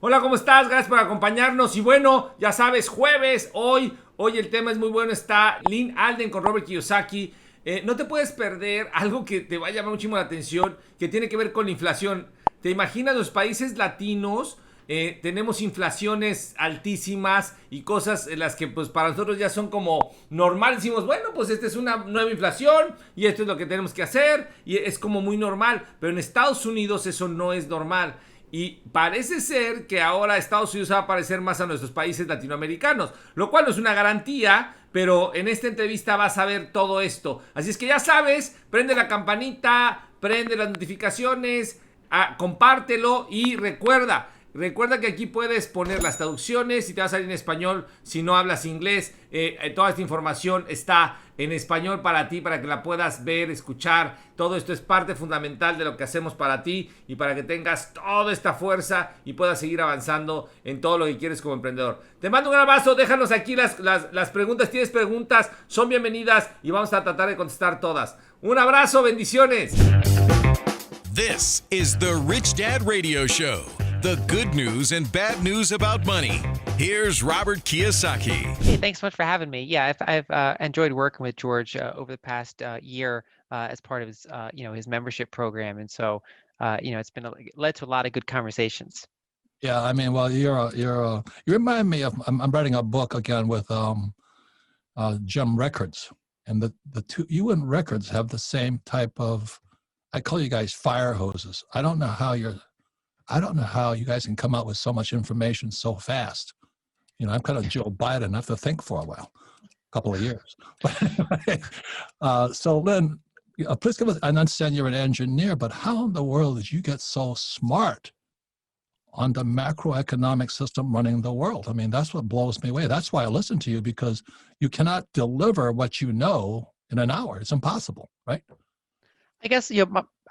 Hola, ¿cómo estás? Gracias por acompañarnos. Y bueno, ya sabes, jueves, hoy el tema es muy bueno. Está Lynn Alden con Robert Kiyosaki. No te puedes perder algo que te va a llamar muchísimo la atención, que tiene que ver con la inflación. ¿Te imaginas los países latinos? Tenemos inflaciones altísimas y cosas en las que pues para nosotros ya son como normal. Decimos, bueno, pues esta es una nueva inflación y esto es lo que tenemos que hacer y es como muy normal. Pero en Estados Unidos eso no es normal. Y parece ser que ahora Estados Unidos va a parecer más a nuestros países latinoamericanos, lo cual no es una garantía, pero en esta entrevista vas a ver todo esto. Así es que ya sabes, prende la campanita, prende las notificaciones, compártelo y recuerda que aquí puedes poner las traducciones y te va a salir en español si no hablas inglés. Toda esta información está en español para ti, para que la puedas ver, escuchar. Todo esto es parte fundamental de lo que hacemos para ti y para que tengas toda esta fuerza y puedas seguir avanzando en todo lo que quieres como emprendedor. Te mando un abrazo, déjanos aquí las preguntas. Tienes preguntas, son bienvenidas y vamos a tratar de contestar todas. Un abrazo, bendiciones. This is the Rich Dad Radio Show. The good news and bad news about money. Here's Robert Kiyosaki. Hey, thanks so much for having me. Yeah, I've enjoyed working with George over the past year as part of his, his membership program, and so, it's been led to a lot of good conversations. Yeah, I mean, well, you remind me of, I'm writing a book again with Jim Records, and the two, you and Records have the same type of, I call you guys fire hoses. I don't know how you guys can come out with so much information so fast. You know, I'm kind of Joe Biden. I have to think for a while, a couple of years. So Lynn, please give us, I understand you're an engineer, but how in the world did you get so smart on the macroeconomic system running the world? I mean, that's what blows me away. That's why I listen to you, because you cannot deliver what you know in an hour. It's impossible, right? I guess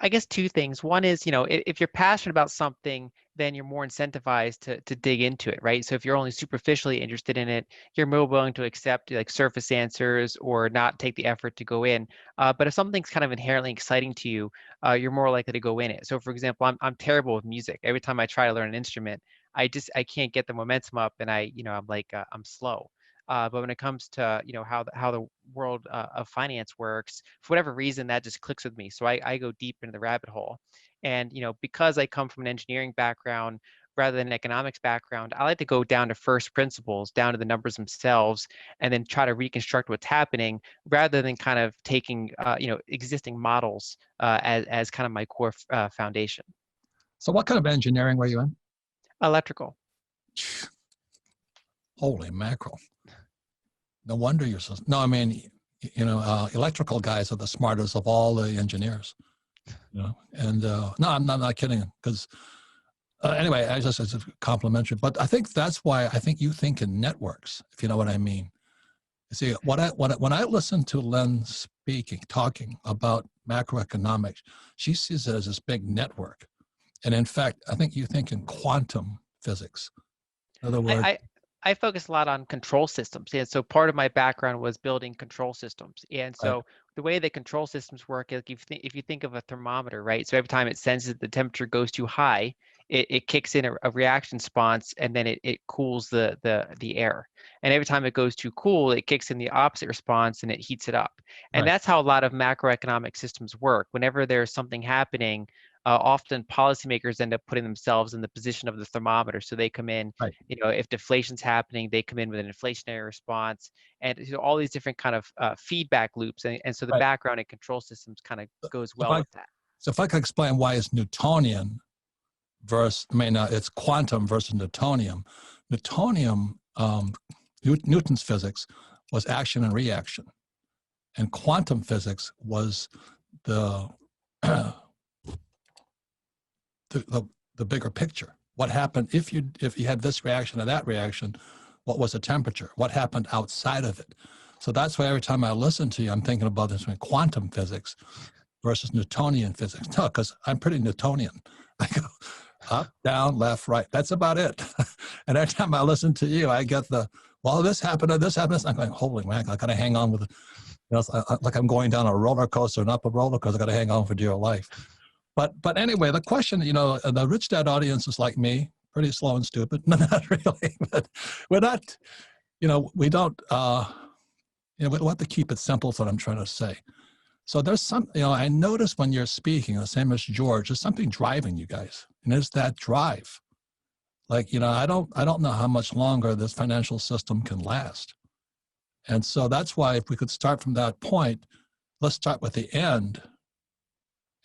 I guess two things. One is, if you're passionate about something, then you're more incentivized to dig into it, right? So if you're only superficially interested in it, you're more willing to accept like surface answers or not take the effort to go in. But if something's kind of inherently exciting to you, you're more likely to go in it. So for example, I'm terrible with music. Every time I try to learn an instrument, I can't get the momentum up, and I'm slow. But when it comes to how the world of finance works, for whatever reason, that just clicks with me. So I go deep into the rabbit hole, and because I come from an engineering background rather than an economics background, I like to go down to first principles, down to the numbers themselves, and then try to reconstruct what's happening, rather than kind of taking existing models as kind of my core foundation. So what kind of engineering were you in? Electrical. Holy mackerel. No wonder you're so, no, I mean, electrical guys are the smartest of all the engineers, and no, I'm not kidding, because anyway, I just, it's a complimentary, but I think that's why I think you think in networks, if you know what I mean. You see, when I listen to Lynn talking about macroeconomics, she sees it as this big network. And in fact, I think you think in quantum physics. In other words, I focus a lot on control systems. And so part of my background was building control systems. And so the way that control systems work is if you think of a thermometer, right? So every time it senses the temperature goes too high, it kicks in a reaction response, and then it cools the air. And every time it goes too cool, it kicks in the opposite response and it heats it up. And that's how a lot of macroeconomic systems work. Whenever there's something happening, often policymakers end up putting themselves in the position of the thermometer. So they come in, if deflation's happening, they come in with an inflationary response, and all these different kind of feedback loops. And so the background in control systems kind of goes well with that. So if I could explain why it's Newtonian versus, it's quantum versus Newtonian. Newtonian, Newton's physics was action and reaction, and quantum physics was the bigger picture. What happened if you had this reaction or that reaction? What was the temperature? What happened outside of it? So that's why every time I listen to you, I'm thinking about this in quantum physics versus Newtonian physics. No, because I'm pretty Newtonian. I go up, down, left, right. That's about it. And every time I listen to you, I get this happened or this happened. I'm going, holy man, I got to hang on with it. Like I'm going down a roller coaster, and up a roller coaster. I got to hang on for dear life. But anyway, the question, the Rich Dad audience is like me, pretty slow and stupid. No, not really, but we're not, we don't, we want to keep it simple is what I'm trying to say. So there's some, I notice when you're speaking, the same as George, there's something driving you guys. And it's that drive. Like, I don't know how much longer this financial system can last. And so that's why if we could start from that point, let's start with the end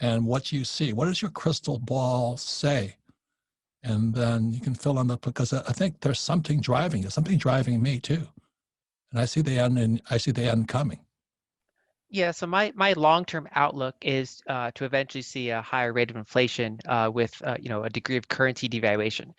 and what you see. What does your crystal ball say? And then you can fill in the, because I think there's something driving you, something driving me too. And I see the end, and I see the end coming. Yeah, so my long-term outlook is to eventually see a higher rate of inflation with a degree of currency devaluation.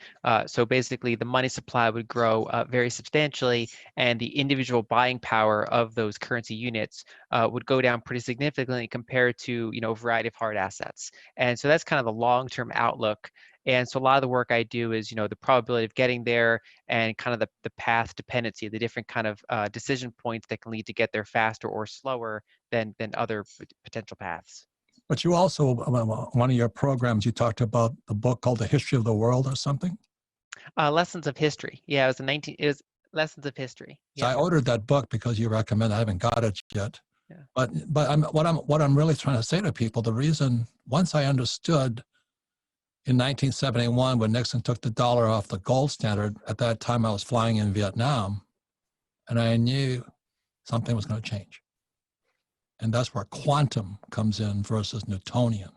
So basically, the money supply would grow very substantially, and the individual buying power of those currency units would go down pretty significantly compared to a variety of hard assets. And so that's kind of the long-term outlook. And so a lot of the work I do is, the probability of getting there and kind of the path dependency, the different kind of decision points that can lead to get there faster or slower than other potential paths. But you also, one of your programs, you talked about the book called The History of the World or something? Lessons of History. Yeah, it was Lessons of History. So Yeah. I ordered that book because you recommend. I haven't got it yet. Yeah. But what I'm really trying to say to people, the reason, once I understood in 1971, when Nixon took the dollar off the gold standard, at that time I was flying in Vietnam, and I knew something was going to change. And that's where quantum comes in versus Newtonian.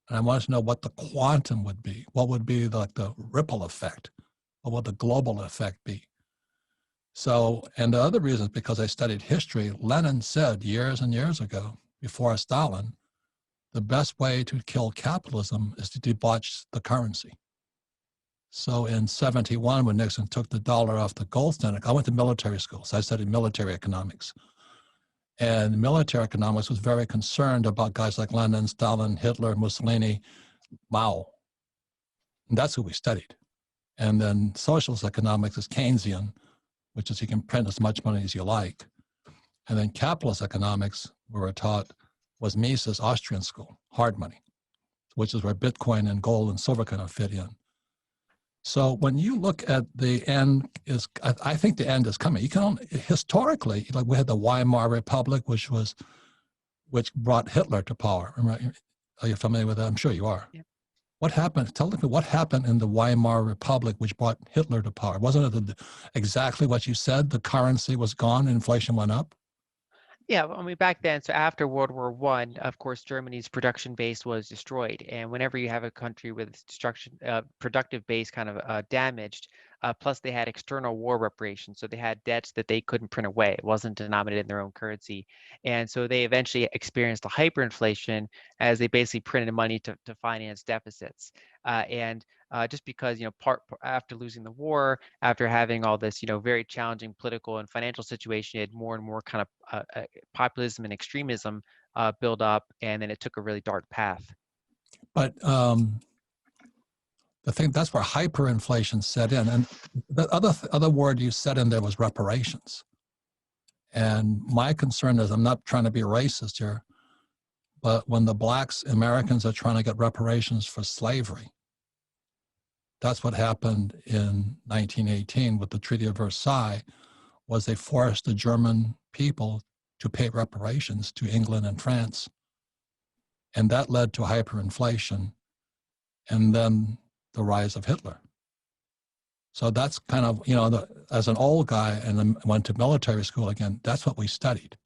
And I wanted to know what the quantum would be. What would be like the ripple effect? What would the global effect be? So, and the other reason is because I studied history. Lenin said years and years ago, before Stalin, the best way to kill capitalism is to debauch the currency. So in 71, when Nixon took the dollar off the gold standard, I went to military school, so I studied military economics. And military economics was very concerned about guys like Lenin, Stalin, Hitler, Mussolini, Mao. And that's who we studied. And then socialist economics is Keynesian, which is you can print as much money as you like. And then capitalist economics, we were taught, was Mises Austrian school, hard money, which is where Bitcoin and gold and silver kind of fit in. So when you look at the end, I think the end is coming. You can only, historically, like we had the Weimar Republic, which brought Hitler to power. Are you familiar with that? I'm sure you are. Yeah. What happened? Tell me what happened in the Weimar Republic, which brought Hitler to power. Wasn't it exactly what you said? The currency was gone, inflation went up. Yeah, I mean, back then, so after World War I, of course, Germany's production base was destroyed. And whenever you have a country with its productive base kind of damaged, plus they had external war reparations. So they had debts that they couldn't print away. It wasn't denominated in their own currency. And so they eventually experienced a hyperinflation as they basically printed money to finance deficits. Just because, after losing the war, after having all this, very challenging political and financial situation, you had more and more kind of populism and extremism build up, and then it took a really dark path. But the thing, that's where hyperinflation set in. And the other word you said in there was reparations. And my concern is, I'm not trying to be racist here, but when the blacks, Americans are trying to get reparations for slavery, that's what happened in 1918 with the Treaty of Versailles, was they forced the German people to pay reparations to England and France. And that led to hyperinflation and then the rise of Hitler. So that's kind of, as an old guy and then went to military school again, that's what we studied.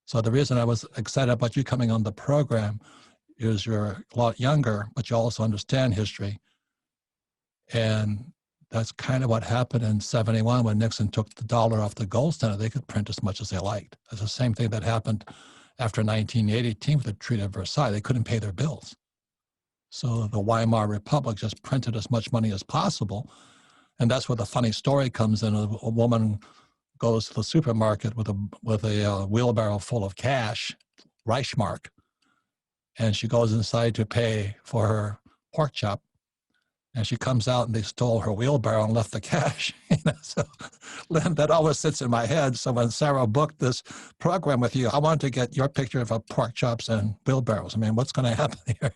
So the reason I was excited about you coming on the program is you're a lot younger, but you also understand history. And that's kind of what happened in 71 when Nixon took the dollar off the gold standard. They could print as much as they liked. It's the same thing that happened after 1918 with the Treaty of Versailles. They couldn't pay their bills. So the Weimar Republic just printed as much money as possible. And that's where the funny story comes in. A woman goes to the supermarket with a wheelbarrow full of cash, Reichsmark, and she goes inside to pay for her pork chop. And she comes out and they stole her wheelbarrow and left the cash. So that always sits in my head. So when Sarah booked this program with you, I wanted to get your picture of pork chops and wheelbarrows. I mean, what's going to happen here?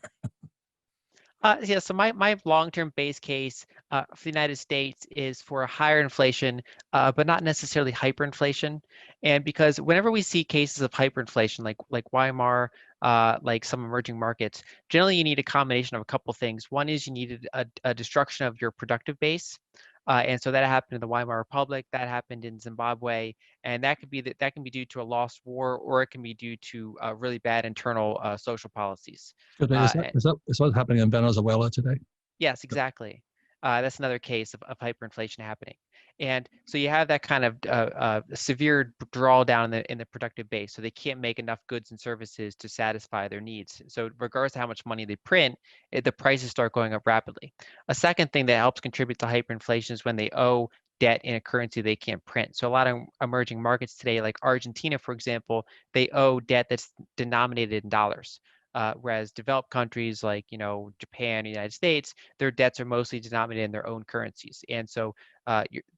Yeah, so my long-term base case for the United States is for a higher inflation, but not necessarily hyperinflation. And because whenever we see cases of hyperinflation, like Weimar, like some emerging markets, generally you need a combination of a couple things. One is you needed a destruction of your productive base. And so that happened in the Weimar Republic, that happened in Zimbabwe, and that can be due to a lost war, or it can be due to really bad internal social policies. Is that what's happening in Venezuela today? Yes, exactly. That's another case of hyperinflation happening. And so you have that kind of severe drawdown in the productive base. So they can't make enough goods and services to satisfy their needs. So regardless of how much money they print, the prices start going up rapidly. A second thing that helps contribute to hyperinflation is when they owe debt in a currency they can't print. So a lot of emerging markets today, like Argentina, for example, they owe debt that's denominated in dollars. Whereas developed countries like, Japan, United States, their debts are mostly denominated in their own currencies. And so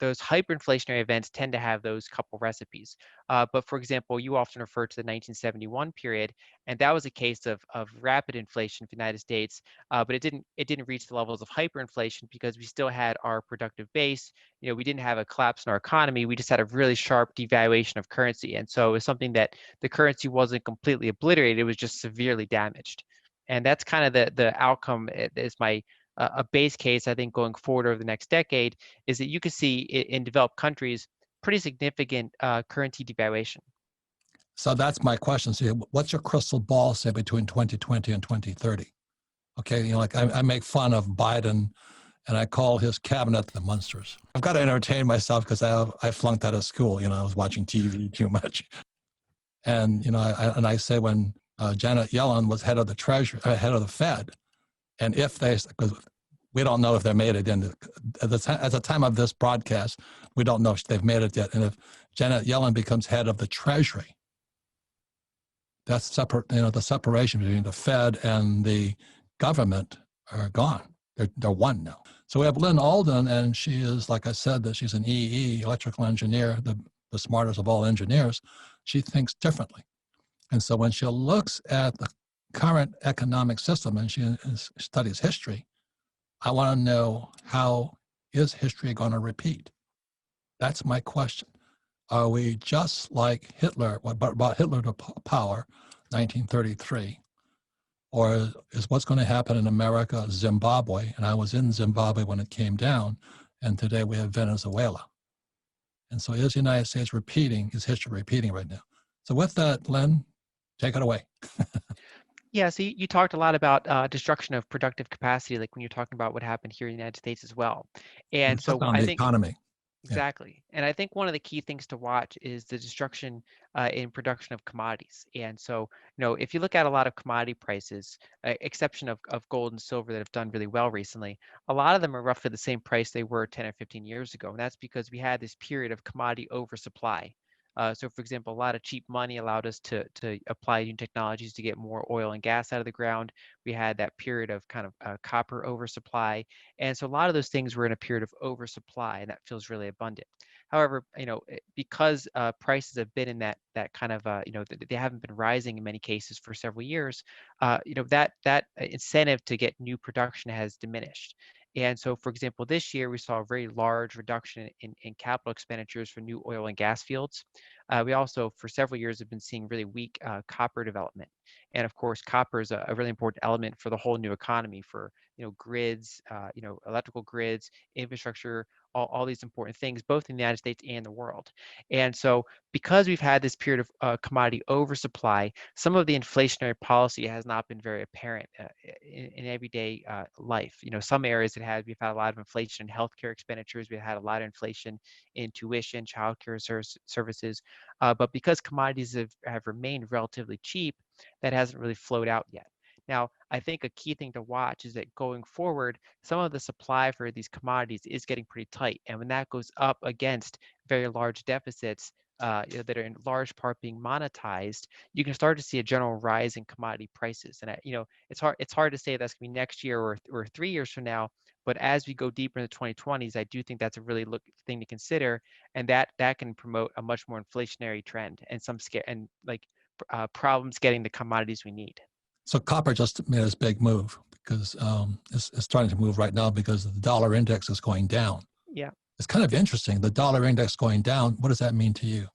those hyperinflationary events tend to have those couple recipes. But for example, you often refer to the 1971 period, and that was a case of rapid inflation for the United States, but it didn't reach the levels of hyperinflation because we still had our productive base. We didn't have a collapse in our economy. We just had a really sharp devaluation of currency. And so it was something that the currency wasn't completely obliterated, it was just severely damaged. And that's kind of the outcome is my a base case, I think, going forward over the next decade, is that you could see in developed countries pretty significant currency devaluation. So that's my question. So what's your crystal ball say between 2020 and 2030? Okay, like I make fun of Biden and I call his cabinet the monsters. I've got to entertain myself because I flunked out of school. I was watching TV too much. And, I say when Janet Yellen was head of the Treasury, head of the Fed, and if because we don't know if they made it in, at the time of this broadcast, we don't know if they've made it yet. And if Janet Yellen becomes head of the Treasury, that's separate, the separation between the Fed and the government are gone. They're one now. So we have Lynn Alden, and she is, like I said, that she's an EE, electrical engineer, the smartest of all engineers. She thinks differently. And so when she looks at the current economic system and she studies history, I want to know, how is history going to repeat? That's my question. Are we just like Hitler, what brought Hitler to power, 1933? Or is what's going to happen in America, Zimbabwe? And I was in Zimbabwe when it came down, and today we have Venezuela. And so is the United States repeating, is history repeating right now? So with that, Len, take it away. Yeah, so you talked a lot about destruction of productive capacity, like when you're talking about what happened here in the United States as well. And so on I the think economy. exactly. And I think one of the key things to watch is the destruction in production of commodities. And so, if you look at a lot of commodity prices, exception of gold and silver that have done really well recently, a lot of them are roughly the same price they were 10 or 15 years ago. And that's because we had this period of commodity oversupply. So for example, a lot of cheap money allowed us to apply new technologies to get more oil and gas out of the ground. We had that period of kind of copper oversupply. And so a lot of those things were in a period of oversupply, and that feels really abundant. However, because prices have been in that kind of, they haven't been rising in many cases for several years, that incentive to get new production has diminished. And so, for example, this year we saw a very large reduction in capital expenditures for new oil and gas fields. We also, for several years, have been seeing really weak copper development. And of course, copper is a really important element for the whole new economy, for grids, electrical grids, infrastructure, all these important things, both in the United States and the world. And so because we've had this period of commodity oversupply, some of the inflationary policy has not been very apparent in everyday life. Some areas we've had a lot of inflation in healthcare expenditures, we've had a lot of inflation in tuition, childcare services, but because commodities have remained relatively cheap, that hasn't really flowed out yet. Now, I think a key thing to watch is that going forward, some of the supply for these commodities is getting pretty tight. And when that goes up against very large deficits that are in large part being monetized, you can start to see a general rise in commodity prices. And it's hard to say that's going to be next year or 3 years from now. But as we go deeper into the 2020s, I do think that's a really thing to consider, and that can promote a much more inflationary trend and problems getting the commodities we need. So copper just made this big move because it's starting to move right now because the dollar index is going down. Yeah. It's kind of interesting. The dollar index going down. What does that mean to you?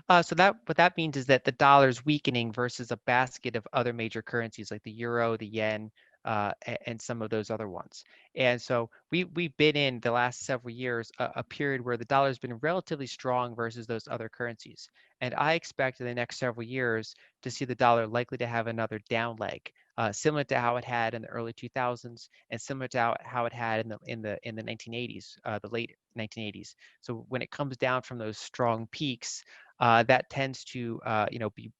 So what that means is that the dollar's weakening versus a basket of other major currencies like the euro, the yen, and some of those other ones. And so we've been in the last several years a period where the dollar's been relatively strong versus those other currencies. And I expect in the next several years to see the dollar likely to have another down leg, similar to how it had in the early 2000s, and similar to how it had in the 1980s, the late 1980s. So when it comes down from those strong peaks, that tends to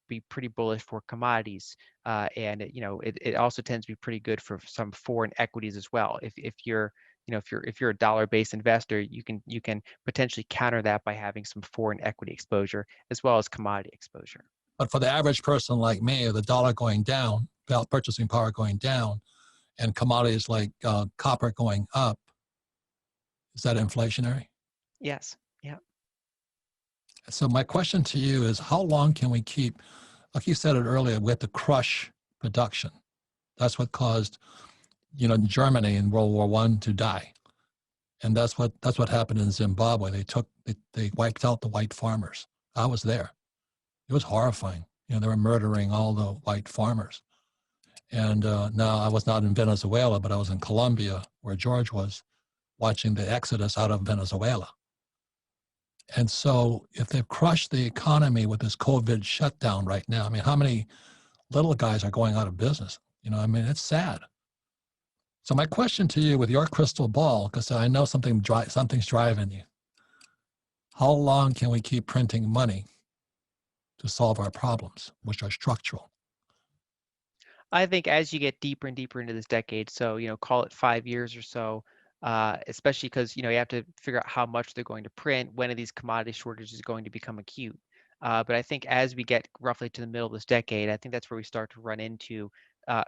be pretty bullish for commodities, and it also tends to be pretty good for some foreign equities as well. If you're if you're a dollar-based investor, you can potentially counter that by having some foreign equity exposure as well as commodity exposure. But for the average person like me, the dollar going down, purchasing power going down, and commodities like copper going up, is that inflationary? Yes. Yeah. So my question to you is, how long can we keep, like you said it earlier, we have to crush production. That's what caused, Germany in World War I to die. And that's what happened in Zimbabwe. They wiped out the white farmers. I was there. It was horrifying. They were murdering all the white farmers. And now I was not in Venezuela, but I was in Colombia, where George was, watching the exodus out of Venezuela. And so if they've crushed the economy with this COVID shutdown right now, I mean, how many little guys are going out of business? It's sad. So my question to you with your crystal ball, because I know something's driving you. How long can we keep printing money to solve our problems, which are structural? I think as you get deeper and deeper into this decade, so call it 5 years or so, especially because you have to figure out how much they're going to print, when are these commodity shortages going to become acute. But I think as we get roughly to the middle of this decade, I think that's where we start to run into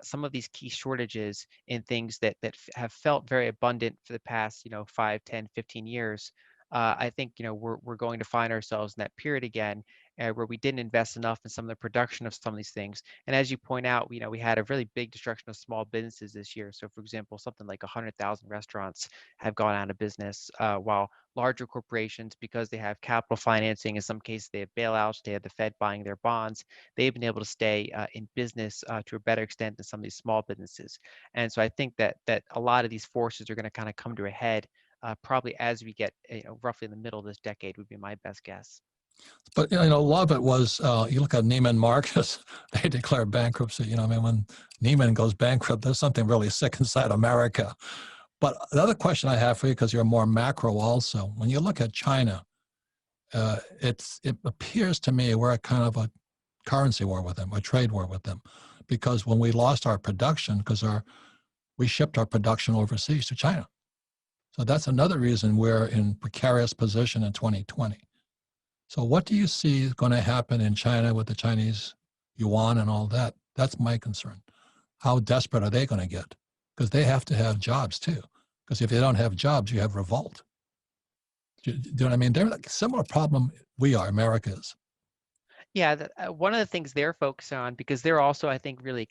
some of these key shortages in things that have felt very abundant for the past 5, 10, 15 years. I think we're going to find ourselves in that period again, where we didn't invest enough in some of the production of some of these things. And as you point out, we had a really big destruction of small businesses this year. So for example, something like 100,000 restaurants have gone out of business, while larger corporations, because they have capital financing, in some cases they have bailouts, they have the Fed buying their bonds, they've been able to stay in business to a better extent than some of these small businesses. And so I think that a lot of these forces are going to kind of come to a head probably as we get roughly in the middle of this decade would be my best guess. But a lot of it was, you look at Neiman Marcus, they declare bankruptcy. When Neiman goes bankrupt, there's something really sick inside America. But the other question I have for you, because you're more macro also, when you look at China, it appears to me we're at kind of a currency war with them, a trade war with them, because when we lost our production, because we shipped our production overseas to China. So that's another reason we're in precarious position in 2020. So what do you see is going to happen in China with the Chinese yuan and all that? That's my concern. How desperate are they going to get? Because they have to have jobs too. Because if they don't have jobs, you have revolt. Do you know what I mean? They're like a similar problem America is. Yeah, one of the things they're focused on, because they're also, I think, really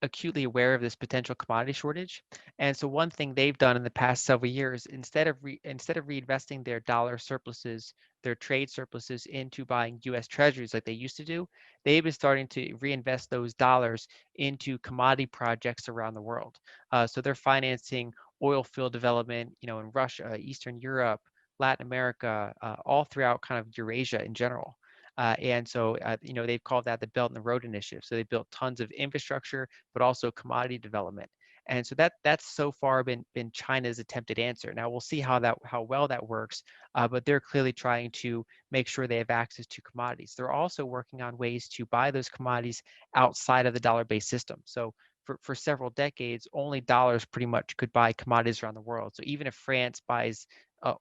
acutely aware of this potential commodity shortage. And so one thing they've done in the past several years, instead of reinvesting their dollar surpluses, their trade surpluses into buying U.S. treasuries like they used to do, they've been starting to reinvest those dollars into commodity projects around the world. So they're financing oil field development, in Russia, Eastern Europe, Latin America, all throughout kind of Eurasia in general. And so, they've called that the Belt and the Road Initiative. So they built tons of infrastructure, but also commodity development. And so that's so far been China's attempted answer. Now we'll see how well that works, but they're clearly trying to make sure they have access to commodities. They're also working on ways to buy those commodities outside of the dollar-based system. So for several decades, only dollars pretty much could buy commodities around the world. So even if France buys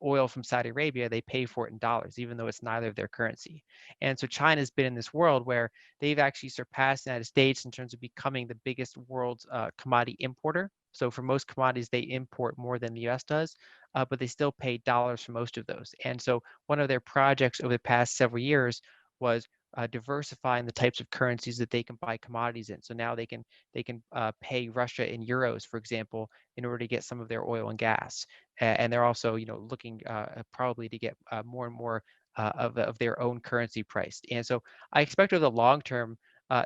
oil from Saudi Arabia, they pay for it in dollars, even though it's neither of their currency. And so China's been in this world where they've actually surpassed the United States in terms of becoming the biggest world's commodity importer. So for most commodities, they import more than the US does, but they still pay dollars for most of those. And so one of their projects over the past several years was diversifying the types of currencies that they can buy commodities in. So now they can pay Russia in euros, for example, in order to get some of their oil and gas. And they're also, looking probably to get more and more of their own currency priced. And so I expect over the long term,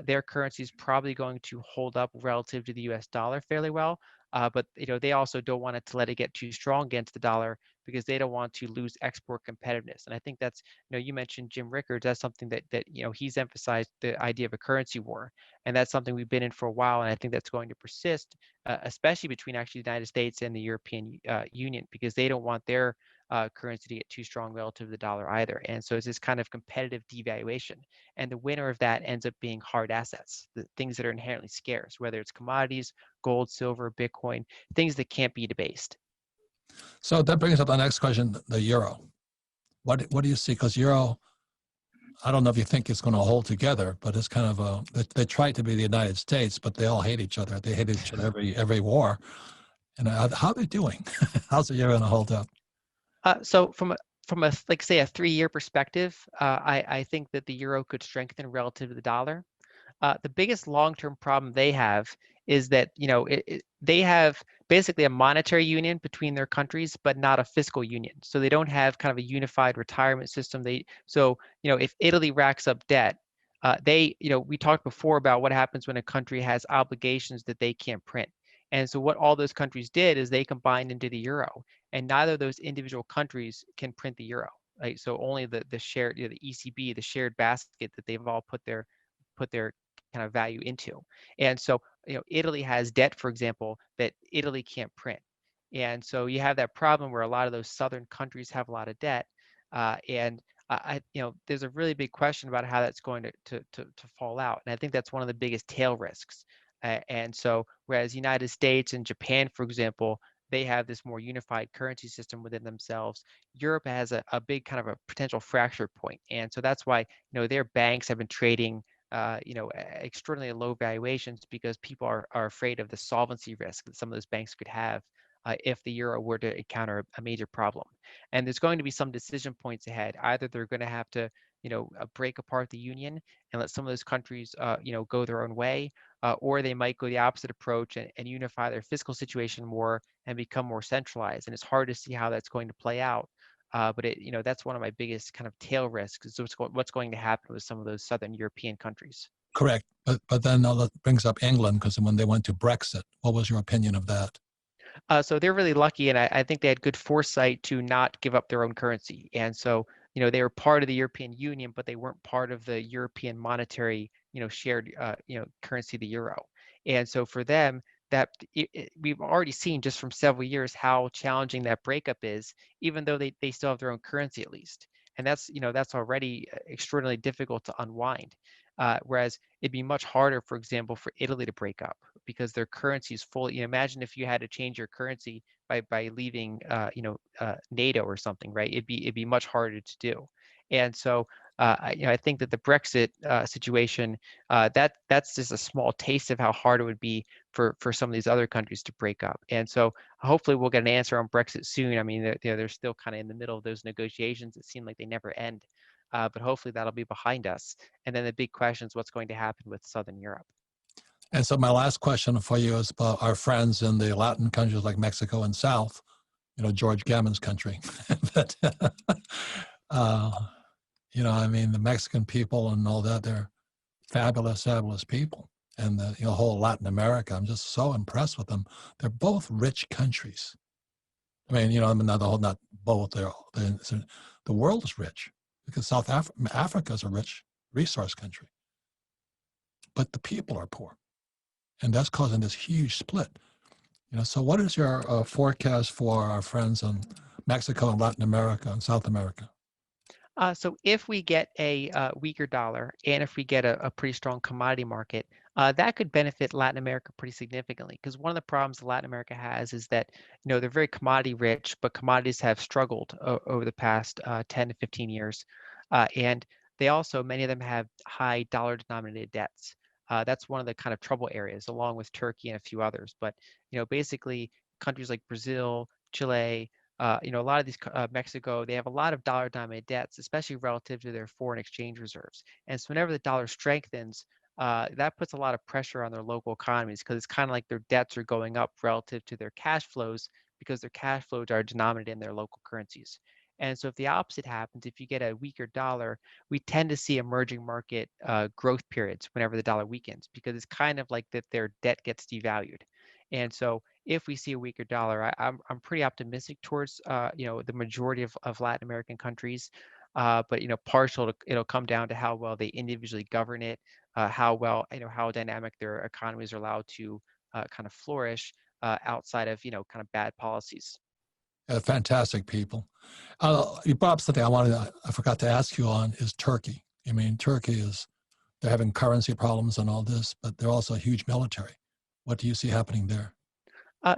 their currency is probably going to hold up relative to the U.S. dollar fairly well. But they also don't want it to let it get too strong against the dollar because they don't want to lose export competitiveness. And I think that's, you mentioned Jim Rickards. That's something that he's emphasized, the idea of a currency war, and that's something we've been in for a while. And I think that's going to persist, especially between actually the United States and the European Union, because they don't want their currency to get too strong relative to the dollar either. And so it's this kind of competitive devaluation. And the winner of that ends up being hard assets, the things that are inherently scarce, whether it's commodities, gold, silver, Bitcoin, things that can't be debased. So that brings up the next question, the euro. What do you see? Because euro, I don't know if you think it's going to hold together, but it's kind of they try to be the United States, but they all hate each other. They hate each other every war. And how are they doing? How's the euro going to hold up? So from a like say a 3-year perspective, I think that the euro could strengthen relative to the dollar. The biggest long-term problem they have is that they have basically a monetary union between their countries, but not a fiscal union. So they don't have kind of a unified retirement system. If Italy racks up debt, we talked before about what happens when a country has obligations that they can't print. And so what all those countries did is they combined into the euro, and neither of those individual countries can print the euro. Right? So only the shared, the ECB, the shared basket that they've all put their kind of value into. And so, Italy has debt, for example, that Italy can't print. And so you have that problem where a lot of those southern countries have a lot of debt. There's a really big question about how that's going to fall out. And I think that's one of the biggest tail risks. And so whereas United States and Japan, for example, they have this more unified currency system within themselves, Europe has a big kind of a potential fracture point. And so that's why, their banks have been trading extraordinarily low valuations because people are afraid of the solvency risk that some of those banks could have if the euro were to encounter a major problem. And there's going to be some decision points ahead. Either they're going to have to, break apart the union and let some of those countries, go their own way, or they might go the opposite approach and unify their fiscal situation more and become more centralized. And it's hard to see how that's going to play out. But that's one of my biggest kind of tail risks is what's going to happen with some of those Southern European countries. Correct. But then that brings up England, because when they went to Brexit, what was your opinion of that? So they're really lucky, and I think they had good foresight to not give up their own currency. And so, they were part of the European Union, but they weren't part of the European monetary, shared, currency, the euro. And so for them, we've already seen just from several years how challenging that breakup is, even though they still have their own currency at least. And that's already extraordinarily difficult to unwind. Whereas it'd be much harder, for example, for Italy to break up because their currency is fully. Imagine if you had to change your currency by leaving, NATO or something, right? It'd be much harder to do. And so, I think that the Brexit situation, that's just a small taste of how hard it would be for some of these other countries to break up. And so, hopefully, we'll get an answer on Brexit soon. I mean, they're still kind of in the middle of those negotiations. It seemed like they never end. But hopefully that'll be behind us. And then the big question is what's going to happen with Southern Europe. And so my last question for you is about our friends in the Latin countries like Mexico and South, George Gammon's country. But, the Mexican people and all that, they're fabulous, fabulous people. And the whole Latin America, I'm just so impressed with them. They're both rich countries. Not both. The world is rich. Because South Africa is a rich resource country, but the people are poor, and that's causing this huge split. So what is your forecast for our friends in Mexico and Latin America and South America? So if we get a weaker dollar and if we get a pretty strong commodity market, that could benefit Latin America pretty significantly. Because one of the problems Latin America has is that they're very commodity rich, but commodities have struggled over the past 10 to 15 years, and they also, many of them have high dollar denominated debts. That's one of the kind of trouble areas, along with Turkey and a few others. But basically countries like Brazil, Chile, a lot of these, Mexico, they have a lot of dollar-denominated debts, especially relative to their foreign exchange reserves. And so whenever the dollar strengthens, that puts a lot of pressure on their local economies because it's kind of like their debts are going up relative to their cash flows because their cash flows are denominated in their local currencies. And so if the opposite happens, if you get a weaker dollar, we tend to see emerging market growth periods whenever the dollar weakens because it's kind of like that their debt gets devalued. And so if we see a weaker dollar, I'm pretty optimistic towards the majority of Latin American countries. But partial it'll come down to how well they individually govern it, how well how dynamic their economies are allowed to kind of flourish outside of kind of bad policies. Fantastic people. You brought up something I forgot to ask you on is Turkey. I mean, Turkey they're having currency problems and all this, but they're also a huge military. What do you see happening there?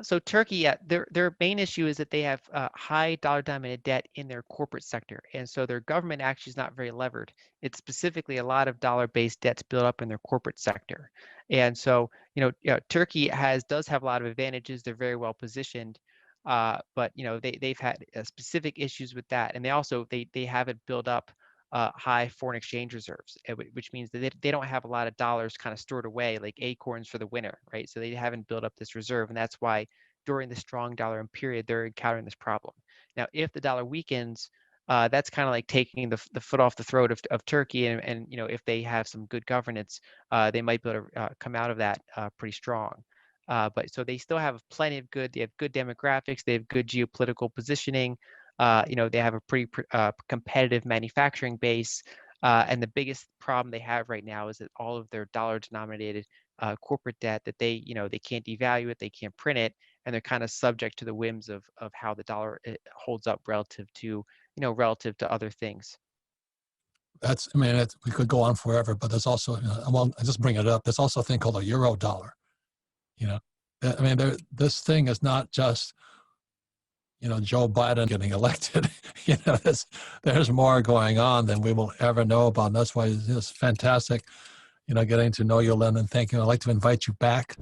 So Turkey, yeah, their main issue is that they have high dollar-denominated debt in their corporate sector, and so their government actually is not very levered. It's specifically a lot of dollar-based debts built up in their corporate sector, and so Turkey does have a lot of advantages. They're very well positioned, but they've had specific issues with that, and they haven't built up high foreign exchange reserves, which means that they don't have a lot of dollars kind of stored away like acorns for the winter, right? So they haven't built up this reserve, and that's why during the strong dollar period they're encountering this problem. Now, if the dollar weakens, that's kind of like taking the foot off the throat of Turkey, and if they have some good governance, they might be able to come out of that pretty strong. But so they still have they have good demographics, they have good geopolitical positioning. They have a pretty competitive manufacturing base, and the biggest problem they have right now is that all of their dollar-denominated corporate debt that they can't devalue it, they can't print it, and they're kind of subject to the whims of how the dollar holds up relative to other things. We could go on forever, but there's also, I just bring it up. There's also a thing called a euro dollar. This thing is not just Joe Biden getting elected. There's more going on than we will ever know about. And that's why it's fantastic, getting to know you, Lynn, and thank you. I'd like to invite you back.